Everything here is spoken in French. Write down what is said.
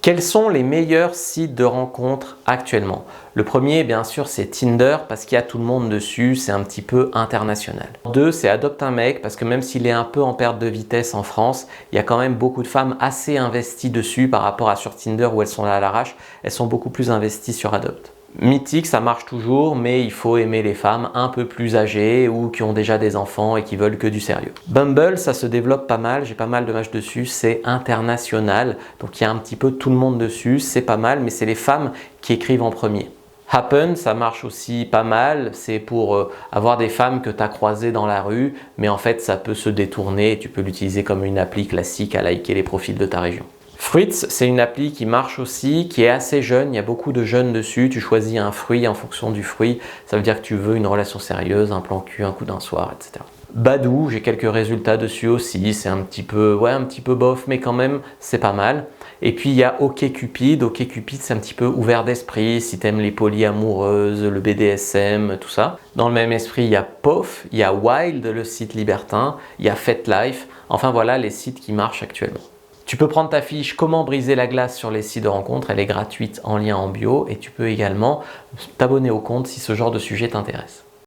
Quels sont les meilleurs sites de rencontres actuellement? Le premier, bien sûr, c'est Tinder parce qu'il y a tout le monde dessus, c'est un petit peu international. Deux, c'est Adopte un mec parce que même s'il est un peu en perte de vitesse en France, il y a quand même beaucoup de femmes assez investies dessus par rapport à sur Tinder où elles sont là à l'arrache, elles sont beaucoup plus investies sur Adopte. Mythique, ça marche toujours, mais il faut aimer les femmes un peu plus âgées ou qui ont déjà des enfants et qui veulent que du sérieux. Bumble, ça se développe pas mal, j'ai pas mal de matchs dessus, c'est international, donc il y a un petit peu tout le monde dessus, c'est pas mal, mais c'est les femmes qui écrivent en premier. Happen, ça marche aussi pas mal, c'est pour avoir des femmes que tu as croisées dans la rue, mais en fait ça peut se détourner et tu peux l'utiliser comme une appli classique à liker les profils de ta région. Fruits, c'est une appli qui marche aussi, qui est assez jeune, il y a beaucoup de jeunes dessus, tu choisis un fruit en fonction du fruit, ça veut dire que tu veux une relation sérieuse, un plan cul, un coup d'un soir, etc. Badoo, j'ai quelques résultats dessus aussi, c'est un petit peu bof, mais quand même c'est pas mal. Et puis il y a OkCupid, OkCupid c'est un petit peu ouvert d'esprit, si t'aimes les polyamoureuses, le BDSM, tout ça. Dans le même esprit, il y a POF, il y a Wild, le site libertin, il y a FetLife, enfin voilà les sites qui marchent actuellement. Tu peux prendre ta fiche Comment briser la glace sur les sites de rencontres, elle est gratuite en lien en bio et tu peux également t'abonner au compte si ce genre de sujet t'intéresse.